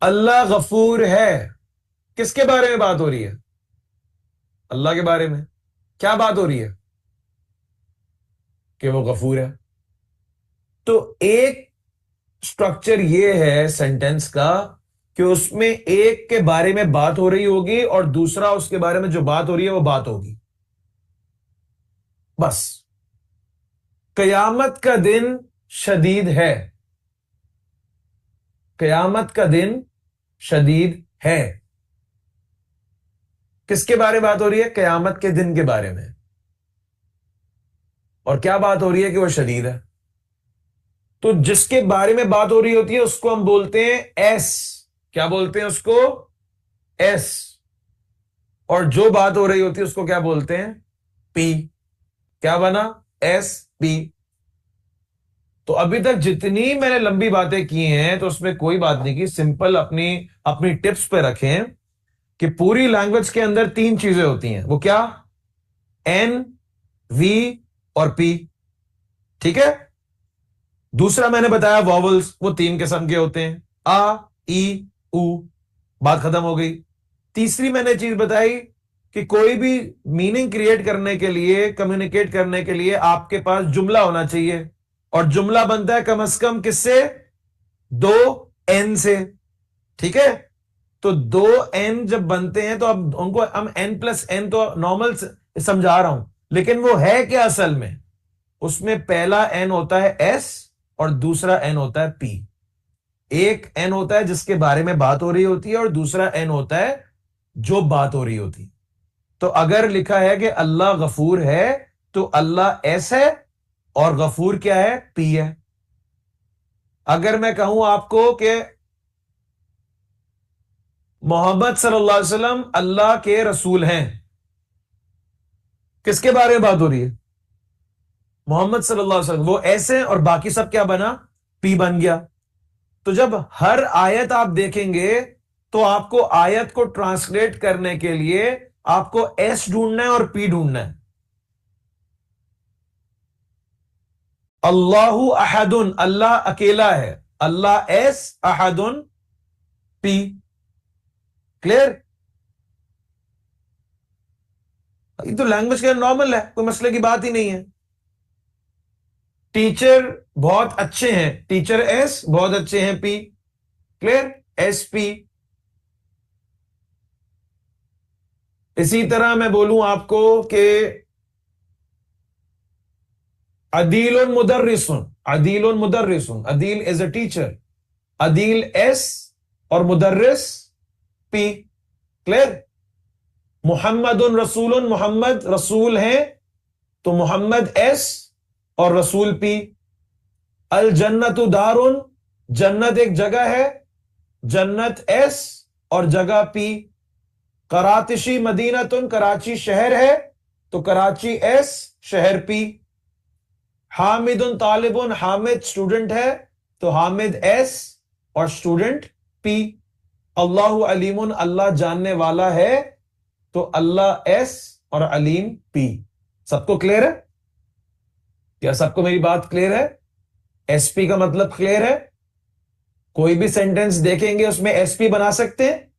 अल्लाह गफूर है, किसके बारे में बात हो रही है? अल्लाह के बारे में। क्या बात हो रही है? कि वो गफूर है। तो एक स्ट्रक्चर ये है सेंटेंस का कि उसमें एक के बारे में बात हो रही होगी और दूसरा उसके बारे में जो बात हो रही है वो बात होगी, बस। कयामत का दिन शदीद है, कयामत का दिन शदीद है। किसके बारे में बात हो रही है? कयामत के दिन के बारे में। और क्या बात हो रही है? कि वो शदीद है। तो जिसके बारे में बात हो रही होती है उसको हम बोलते हैं एस। क्या बोलते हैं उसको? एस। और जो बात हो रही होती है उसको क्या बोलते हैं? पी। क्या बना? S P. तो अभी तक जितनी मैंने लंबी बातें की हैं तो उसमें कोई बात नहीं की, सिंपल अपनी अपनी टिप्स पे रखें कि पूरी लैंग्वेज के अंदर तीन चीजें होती हैं। वो क्या? एन, वी और पी, ठीक है? दूसरा मैंने बताया वॉवल्स, वो तीन किस्म के होते हैं, आ, ई, उ। बात खत्म हो गई। तीसरी मैंने चीज बताई कि कोई भी मीनिंग क्रिएट करने के लिए, कम्युनिकेट करने के लिए आपके पास जुमला होना चाहिए। और जुमला बनता है कम से कम किससे? दो एन से, ठीक है? तो दो एन जब बनते हैं तो अब उनको हम एन प्लस एन तो नॉर्मल समझा रहा हूं, लेकिन वो है क्या असल में? उसमें पहला एन होता है एस और दूसरा एन होता है पी। एक एन होता है जिसके बारे में बात हो रही होती है और दूसरा एन होता है जो बात हो रही होती है। तो अगर लिखा है कि अल्लाह गफूर है तो अल्लाह एस है और गफूर क्या है? पी है। अगर मैं कहूं आपको कि मोहम्मद सल्लल्लाहु अलैहि वसल्लम अल्लाह के रसूल हैं, किसके बारे में बात हो रही है? मोहम्मद सल्लल्लाहु अलैहि वसल्लम। वो ऐसे और बाकी सब क्या बना? पी बन गया। तो जब हर आयत आप देखेंगे तो आपको आयत को ट्रांसलेट करने के लिए आपको एस ढूंढना है और पी ढूंढना है। अल्लाहु अहदुन, अल्लाह अकेला है, अल्लाह एस, अहदुन पी। क्लियर? ये तो लैंग्वेज का नॉर्मल है, कोई मसले की बात ही नहीं है। टीचर बहुत अच्छे हैं, टीचर एस, बहुत अच्छे हैं पी। क्लियर? S P. इसी तरह मैं बोलूं आपको कि अदील मुदर्रिसुन, अदील मुदर्रिसुन, Adeel is a teacher, Adeel S और मुदर्रिस पी। क्लियर? मुहम्मदुन रसूलुन, मोहम्मद रसूल हैं तो मोहम्मद एस और रसूल पी। अल जन्नतु दारुन, जन्नत एक जगह है, जन्नत एस और जगह पी। करातिशी मदीनतुन, कराची शहर है तो कराची एस, शहर पी। हामिदुन तालिबुन, हामिद स्टूडेंट है तो हामिद एस और स्टूडेंट पी। अल्लाहु अलीमुन, अल्लाह जानने वाला है तो अल्लाह एस और अलीम पी। सबको क्लियर है? क्या सबको मेरी बात क्लियर है? एसपी का मतलब क्लियर है? कोई भी सेंटेंस देखेंगे उसमें एसपी बना सकते हैं,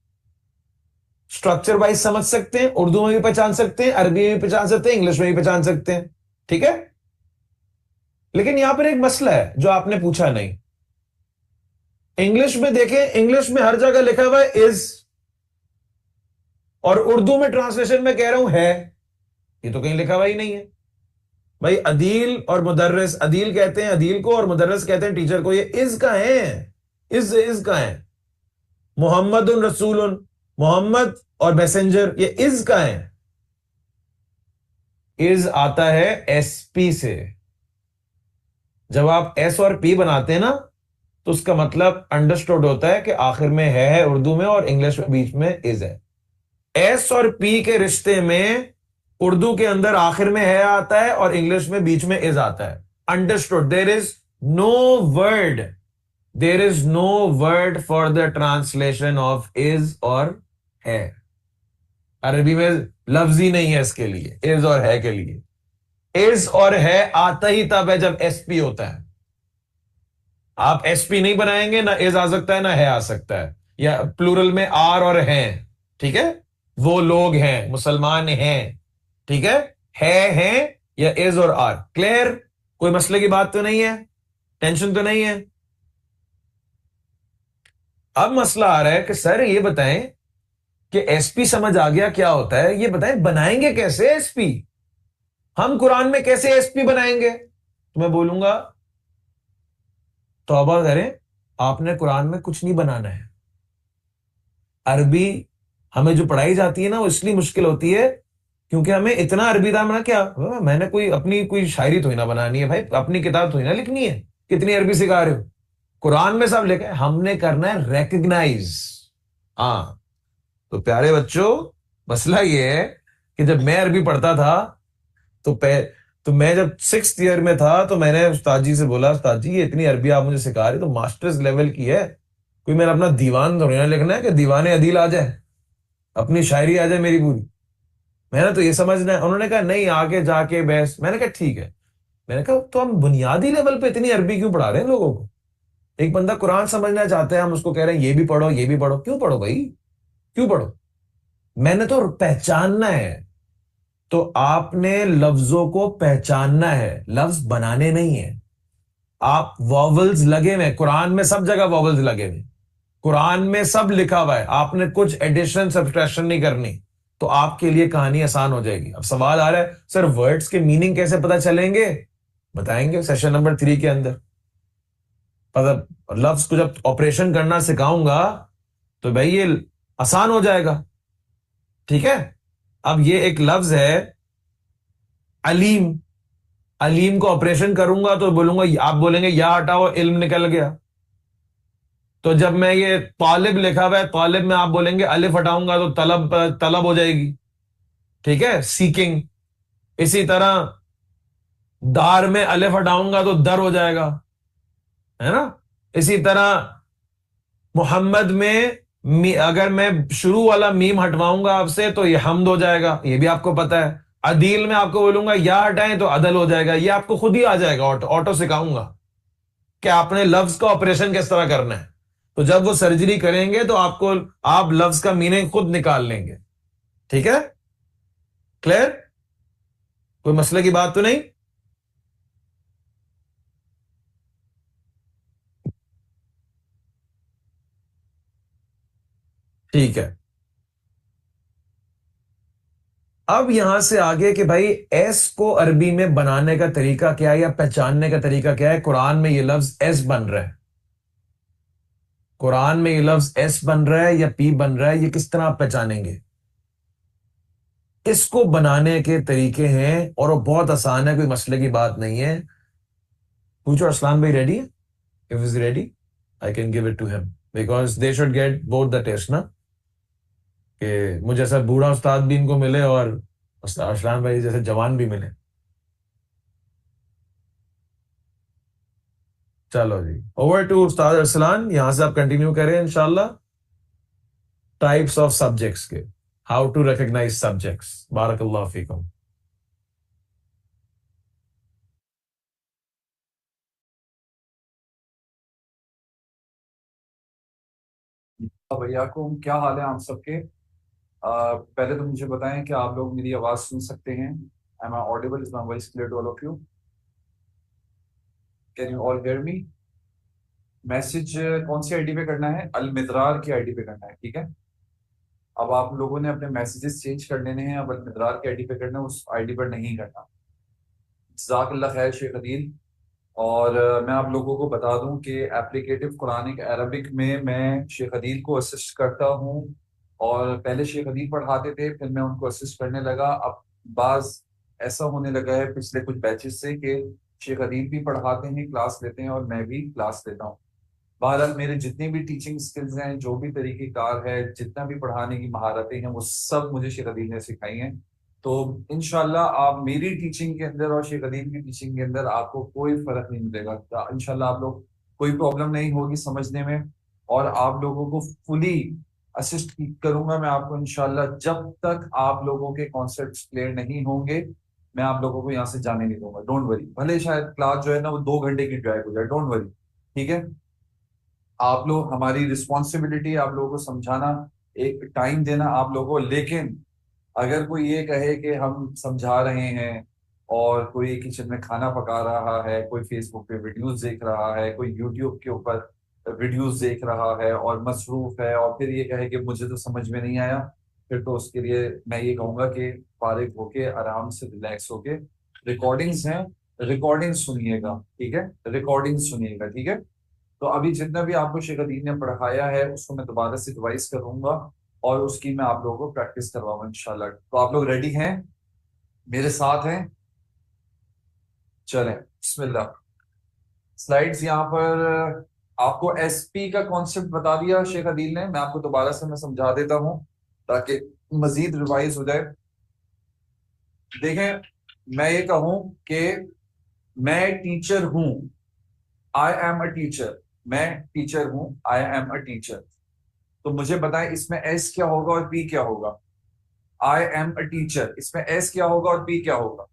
स्ट्रक्चर वाइज समझ सकते हैं, उर्दू में भी पहचान सकते हैं, अरबी में भी पहचान सकते हैं, इंग्लिश में भी पहचान सकते हैं, ठीक है? लेकिन यहां पर एक मसला है जो आपने पूछा नहीं। इंग्लिश में देखें, इंग्लिश में हर जगह लिखा हुआ है इज, और उर्दू में ट्रांसलेशन में कह रहा हूं है, ये तो कहीं लिखा हुआ ही नहीं है। भाई अदील और मुदर्रिस, अदील कहते हैं अदील को और मुदर्रिस कहते हैं टीचर को। ये इज का है, इज का है। मोहम्मद रसूल, मोहम्मद और मैसेंजर, ये इज का है। इज आता है एसपी से। जब आप एस और पी बनाते हैं ना, तो उसका मतलब अंडरस्टूड होता है कि आखिर में है उर्दू में, और इंग्लिश में बीच में इज है। एस और पी के रिश्ते में उर्दू के अंदर आखिर में है आता है और इंग्लिश में बीच में इज आता है। Understood. No word there is no word for the translation of is और है। अरबी में लफ्ज ही नहीं है इसके लिए, इज और है के लिए। इज और है आता ही तब है जब एसपी होता है। आप एसपी नहीं बनाएंगे, ना इज आ सकता है ना है आ सकता है, या प्लूरल में आर और हैं। ठीक है, वो लोग हैं, मुसलमान हैं। ठीक है हैं, या इज और आर। क्लियर? कोई मसले की बात तो नहीं है, टेंशन तो नहीं है। अब मसला आ रहा है कि सर ये बताएं कि एसपी समझ आ गया क्या होता है, ये बताएं बनाएंगे कैसे एसपी। हम कुरान में कैसे एसपी बनाएंगे? तो मैं बोलूंगा तौबा करें, आपने कुरान में कुछ नहीं बनाना है। अरबी हमें जो पढ़ाई जाती है ना, वो इसलिए मुश्किल होती है क्योंकि हमें इतना अरबी था। मैं क्या, मैंने कोई अपनी कोई शायरी तो ही ना बनानी है भाई, अपनी किताब तो ही ना लिखनी है, कितनी अरबी सिखा रहे हो। कुरान में सब लिखा है, हमने करना है रिकग्नाइज। हाँ, तो प्यारे बच्चों, मसला ये है कि जब मैं अरबी पढ़ता था, तो तो मैं जब 6th ईयर में था, तो मैंने उस्ताद जी से बोला, उस्ताद जी ये इतनी अरबी आप मुझे सिखा रहे, तो मास्टर्स लेवल की है, कोई मेरा अपना दीवान थोड़ी ना लिखना है कि दीवाने अदील आ जाए, अपनी शायरी आ जाए मेरी पूरी। मैंने तो ये समझना है। उन्होंने कहा नहीं, आगे जाके बहस। मैंने कहा ठीक है। मैंने कहा तो हम बुनियादी लेवल पे इतनी अरबी क्यों पढ़ा रहे हैं लोगों को? एक बंदा कुरान समझना चाहता है, हम उसको कह रहे हैं ये भी पढ़ो ये भी पढ़ो। क्यों पढ़ो भाई, क्यों पढ़ो? मैंने तो पहचानना है। तो आपने लफ्जों को पहचानना है, लफ्ज बनाने नहीं है। आप वॉवल्स लगे हुए, कुरान में सब जगह वॉवल्स लगे हुए, कुरान में सब लिखा हुआ है। आपने कुछ एडिशन सब्सट्रैक्शन नहीं करनी, तो आपके लिए कहानी आसान हो जाएगी। अब सवाल आ रहा है सर वर्ड्स के मीनिंग कैसे पता चलेंगे? बताएंगे सेशन नंबर 3 के अंदर। मतलब लफ्ज को जब ऑपरेशन करना सिखाऊंगा, तो भाई ये आसान हो जाएगा। ठीक है, अब ये एक लफ्ज है अलीम। अलीम को ऑपरेशन करूंगा तो बोलूंगा, आप बोलेंगे या हटाओ, इल्म निकल गया। तो जब मैं ये तालिब लिखा हुआ है, तालिब में आप बोलेंगे अलिफ हटाऊंगा तो तलब, तलब हो जाएगी। ठीक है, सीकिंग। इसी तरह दार में अलिफ हटाऊंगा तो दर हो जाएगा, है ना। इसी तरह मोहम्मद में अगर मैं शुरू वाला मीम हटवाऊंगा आपसे तो ये हमद हो जाएगा, ये भी आपको पता है। अदील में आपको बोलूंगा या हटाएं तो अदल हो जाएगा, ये आपको खुद ही आ जाएगा, ऑटो ऑटो सिखाऊंगा कि आपने लफ्ज का ऑपरेशन किस तरह करना है। तो जब वो सर्जरी करेंगे तो आपको, आप लफ्ज का मीनिंग खुद निकाल लेंगे। ठीक है, क्लियर? कोई मसले की बात तो नहीं? ठीक है। अब यहां से आगे कि भाई एस को अरबी में बनाने का तरीका क्या है, या पहचानने का तरीका क्या है। कुरान में ये लफ्ज एस बन रहा है, कुरान में ये लफ्ज एस बन रहा है या पी बन रहा है, ये किस तरह आप पहचानेंगे? इसको बनाने के तरीके हैं और वो बहुत आसान है, कोई मसले की बात नहीं है। पूछो अरसलान भाई रेडी है? If is ready I can give it to him, because they should get both the test ना, कि मुझे ऐसा बूढ़ा उस्ताद भी इनको मिले और अरसलान भाई जैसे जवान भी मिले। चलो जी, ओवर टू उस्ताद अरसलान, यहां से आप कंटिन्यू करें इंशाल्लाह। टाइप्स ऑफ सब्जेक्ट्स के, हाउ टू रिकॉग्नाइज सब्जेक्ट्स। बारकल्लाह फीकुम। भैया को क्या हाल है आप सबके। पहले तो मुझे बताएं कि आप लोग मेरी आवाज सुन सकते हैं। Am I audible, is my voice clear to all of you? Can you all hear me? Message कौन सी आईडी पे करना है? अल मिदरार की आईडी पे करना है, ठीक है। अब आप लोगों ने अपने मैसेजेस चेंज कर लेने हैं, अब अल मिदरार की आईडी पे करना है, उस आईडी पर नहीं करना। जज़ाकल्लाह खैर शेख अदील। और मैं आप लोगों को बता दूं कि एप्लीकेटिव कुरानिक अरबिक में मैं शेख अदील को असिस्ट करता हूं। और पहले शेख अदील पढ़ाते थे, फिर मैं उनको असिस्ट करने लगा। अब बाज ऐसा होने लगा है पिछले कुछ बैचेस से कि शेख अदील भी पढ़ाते हैं, क्लास लेते हैं, और मैं भी क्लास लेता हूँ। बहरहाल मेरे जितनी भी टीचिंग स्किल्स हैं, जो भी तरीक़ेकार है, जितना भी पढ़ाने की महारतें हैं, वो सब मुझे शेख अदील ने सिखाई हैं। तो इंशाल्लाह आप मेरी टीचिंग के अंदर और शेख अदील की टीचिंग के अंदर आपको कोई फर्क नहीं मिलेगा। तो इंशाल्लाह आप लोग कोई प्रॉब्लम नहीं होगी समझने में, और आप लोगों को फुली असिस्ट करूंगा मैं आपको इंशाल्लाह। जब तक आप लोगों के कॉन्सेप्ट्स क्लियर नहीं होंगे, मैं आप लोगों को यहाँ से जाने नहीं दूंगा। डोंट वरी, भले शायद क्लास जो है ना वो 2 घंटे की ड्राइव हो जाए, डोंट वरी, ठीक है। आप लोग, हमारी रिस्पॉन्सिबिलिटी आप लोगों को समझाना, एक टाइम देना आप लोगों को। लेकिन अगर कोई ये कहे कि हम समझा रहे हैं और कोई किचन में खाना पका रहा है, कोई फेसबुक पे वीडियोस देख रहा है, कोई यूट्यूब के ऊपर वीडियोस देख रहा है और मसरूफ है, और फिर ये कहे कि मुझे तो समझ में नहीं आया, फिर तो उसके लिए मैं ये कहूंगा कि फारिग होके आराम से रिलैक्स होके रिकॉर्डिंग्स हैं, रिकॉर्डिंग सुनिएगा, ठीक है, रिकॉर्डिंग सुनिएगा, ठीक है। तो अभी जितना भी आपको शेख अदील ने पढ़ाया है उसको मैं दोबारा से रिवाइज करूंगा और उसकी मैं आप लोगों को प्रैक्टिस करवाऊंगा इंशाल्लाह। तो आप लोग रेडी हैं, मेरे साथ हैं? चलें, बिस्मिल्लाह। स्लाइड्स यहाँ पर आपको एसपी का कॉन्सेप्ट बता दिया शेख अदील ने। मैं आपको दोबारा से मैं समझा देता हूं ताकि मजीद रिवाइज हो जाए। देखें, मैं ये कहूं कि मैं टीचर हूं, आई एम अ टीचर, मैं टीचर हूं, आई एम अ टीचर। तो मुझे बताएं इसमें एस क्या होगा और पी क्या होगा? आई एम अ टीचर, इसमें एस क्या होगा और पी क्या होगा?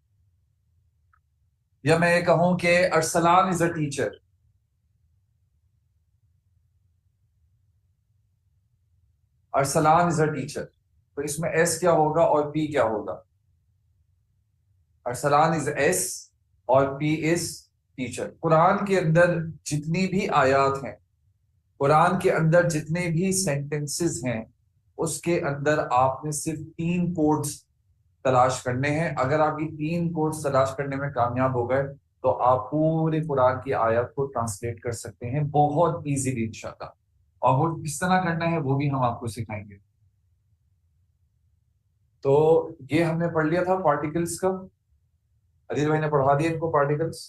या मैं ये कहूं कि Arsalan is a teacher, Arsalan is a teacher, तो इसमें एस क्या होगा और पी क्या होगा? अरसलान इज एस और पी इज टीचर। कुरान के अंदर जितनी भी आयात हैं, कुरान के अंदर जितने भी सेंटेंसेस हैं, उसके अंदर आपने सिर्फ 3 कोड्स तलाश करने हैं। अगर आप ये 3 कोड्स तलाश करने में कामयाब हो गए तो आप पूरे कुरान की आयत को ट्रांसलेट कर सकते हैं बहुत इजीली इंशाल्लाह। और वो किस तरह करना है वो भी हम आपको सिखाएंगे। तो ये हमने पढ़ लिया था पार्टिकल्स का, अदिल भाई ने पढ़ा दिया इनको पार्टिकल्स।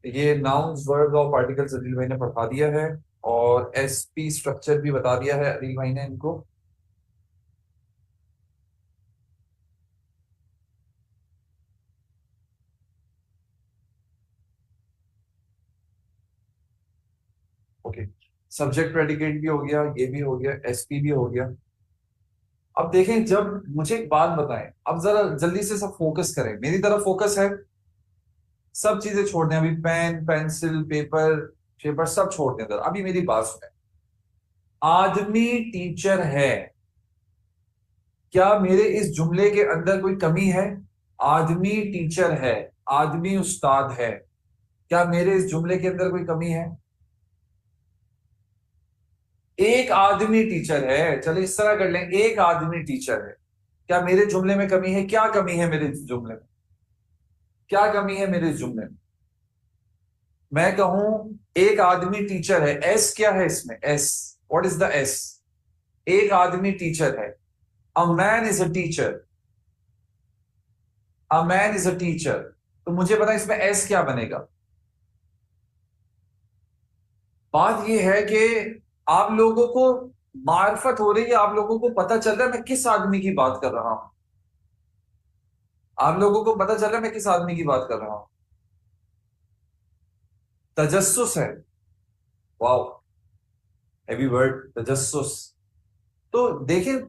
ये नाउन्स, वर्ब और पार्टिकल्स अदिल भाई ने पढ़ा दिया है, और एसपी स्ट्रक्चर भी बता दिया है अदिल भाई ने इनको। ओके, सब्जेक्ट प्रेडिकेट भी हो गया, ये भी हो गया, एसपी भी हो गया। अब देखें, जब मुझे एक बात बताएं, अब जरा जल्दी से सब फोकस करें, मेरी तरफ फोकस है, सब चीजें छोड़ दें अभी, पेन पेंसिल पेपर पेपर सब छोड़ दें। जरा अभी मेरी बात सुने। आदमी टीचर है, क्या मेरे इस जुमले के अंदर कोई कमी है? आदमी टीचर है, आदमी उस्ताद है, क्या मेरे इस जुमले के अंदर कोई कमी है? एक आदमी टीचर है, चलो इस तरह कर लें, एक आदमी टीचर है, क्या मेरे जुमले में कमी है? क्या कमी है मेरे इस जुमले में? क्या कमी है मेरे इस जुमले में? मैं कहूं एक आदमी टीचर है, एस क्या है इसमें? S, what is the S? एक आदमी टीचर है, a man is a teacher, a man is a teacher. तो मुझे पता इसमें एस क्या बनेगा। बात यह है कि आप लोगों को मार्फत हो रही है, आप लोगों को पता चल रहा है मैं किस आदमी की बात कर रहा हूं, आप लोगों को पता चल रहा है मैं किस आदमी की बात कर रहा हूं। तजस्सुस है, वाओ, हैवी वर्ड, तजस्सुस। तो देखें,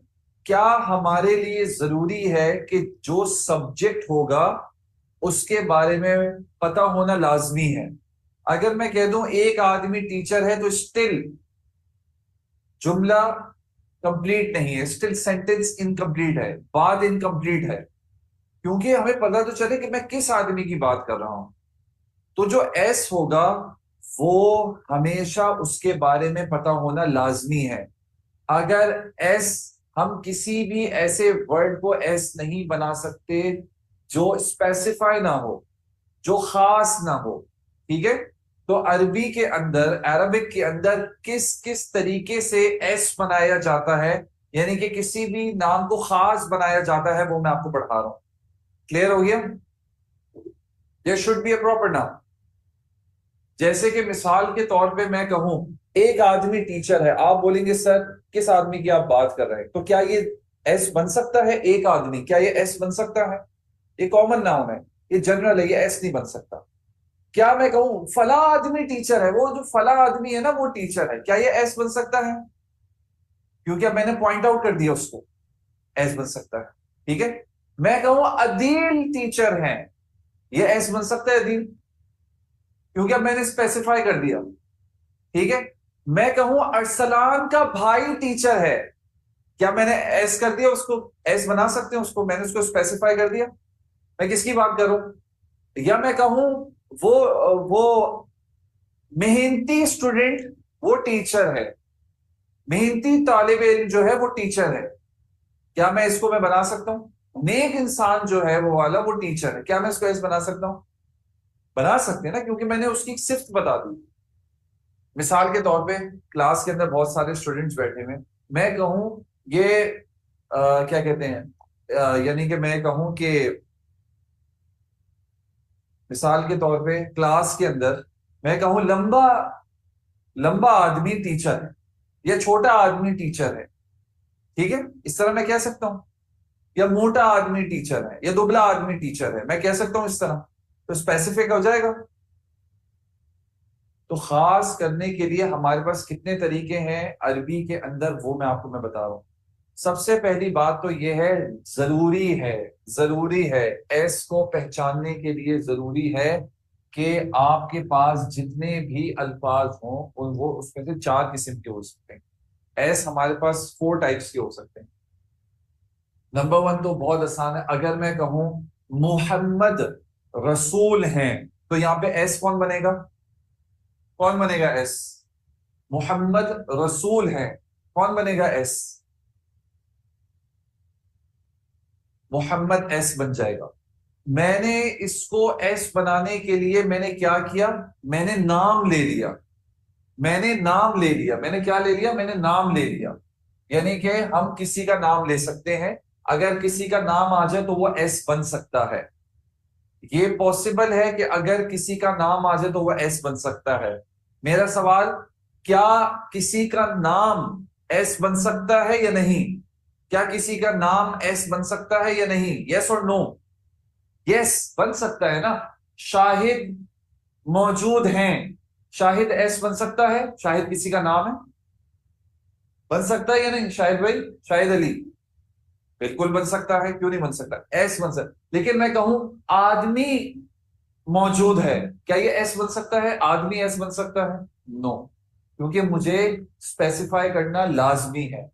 क्या हमारे लिए जरूरी है कि जो सब्जेक्ट होगा उसके बारे में पता होना लाजमी है? अगर मैं कह दूं एक आदमी टीचर है तो स्टिल जुमला कंप्लीट नहीं है, स्टिल सेंटेंस इनकम्प्लीट है, बात इनकम्प्लीट है, क्योंकि हमें पता तो चले कि मैं किस आदमी की बात कर रहा हूं। तो जो एस होगा वो हमेशा उसके बारे में पता होना लाजमी है। अगर एस, हम किसी भी ऐसे वर्ड को एस नहीं बना सकते जो स्पेसिफाई ना हो, जो खास ना हो, ठीक है। तो अरबी के अंदर, अरबिक के अंदर किस किस तरीके से एस बनाया जाता है, यानी कि किसी भी नाम को खास बनाया जाता है, वो मैं आपको पढ़ा रहा हूं। क्लियर हो गया? There should be a proper noun. जैसे कि मिसाल के तौर पे मैं कहूं एक आदमी टीचर है, आप बोलेंगे सर किस आदमी की आप बात कर रहे हैं, तो क्या ये एस बन सकता है? एक आदमी, क्या ये एस बन सकता है? ये कॉमन नाउन है, ये जनरल है, ये एस नहीं बन सकता। क्या मैं कहूं फला आदमी टीचर है, वो जो फला आदमी है ना वो टीचर है, क्या ये एस बन सकता है? क्योंकि अब मैंने पॉइंट आउट कर दिया उसको, एस बन सकता है। ठीक है। मैं कहूं अदील टीचर है, ये एस बन सकता है अदील? क्योंकि अब मैंने स्पेसिफाई कर दिया। ठीक है। मैं कहूं अरसलान का भाई टीचर है, क्या मैंने एस कर दिया उसको? एस बना सकते हैं उसको, मैंने उसको स्पेसिफाई कर दिया। मैं किसकी बात करूं? या मैं कहूं वो मेहनती स्टूडेंट वो टीचर है, मेहनती तालिब इल्म जो है वो टीचर है, क्या मैं इसको मैं बना सकता हूं? नेक इंसान जो है वो वाला वो टीचर है, क्या मैं इसको ऐसे बना सकता हूं? बना सकते हैं ना, क्योंकि मैंने उसकी सिफ्त बता दी। मिसाल के तौर पे क्लास के अंदर बहुत सारे स्टूडेंट्स बैठे हुए, मैं कहूं ये क्या कहते हैं, यानी कि मैं कहूं कि मिसाल के तौर पे क्लास के अंदर मैं कहूं लंबा लंबा आदमी टीचर है या छोटा आदमी टीचर है, ठीक है, इस तरह मैं कह सकता हूं। या मोटा आदमी टीचर है या दुबला आदमी टीचर है, मैं कह सकता हूं इस तरह, तो स्पेसिफिक हो जाएगा। तो खास करने के लिए हमारे पास कितने तरीके हैं अरबी के अंदर, वो मैं बता रहा हूं। सबसे पहली बात तो यह है, जरूरी है एस को पहचानने के लिए जरूरी है कि आपके पास जितने भी अल्फाज हों उन वो उसमें से 4 किस्म के हो सकते हैं। एस हमारे पास 4 टाइप्स के हो सकते हैं। नंबर 1 तो बहुत आसान है, अगर मैं कहूं मोहम्मद रसूल हैं, तो यहां पे एस कौन बनेगा? कौन बनेगा एस? मोहम्मद रसूल हैं, कौन बनेगा एस? मोहम्मद एस बन जाएगा। मैंने इसको एस बनाने के लिए मैंने क्या किया, मैंने नाम ले लिया, मैंने क्या ले लिया, मैंने नाम ले लिया। यानी कि हम किसी का नाम ले सकते हैं, अगर किसी का नाम आ जाए तो वो एस बन सकता है। ये पॉसिबल है कि अगर किसी का नाम आ जाए तो वो एस बन सकता है। मेरा सवाल, क्या किसी का नाम एस बन सकता है या नहीं? क्या किसी का नाम एस बन सकता है या नहीं? यस और नो? यस बन सकता है ना। शाहिद मौजूद हैं, शाहिद एस बन सकता है, शाहिद किसी का नाम है, बन सकता है या नहीं? शाहिद भाई, शाहिद अली बिल्कुल बन सकता है, क्यों नहीं बन सकता? एस बन सकता। लेकिन मैं कहूं आदमी मौजूद है, क्या ये एस बन सकता है? आदमी एस बन सकता है? नो, क्योंकि मुझे स्पेसिफाई करना लाजमी है।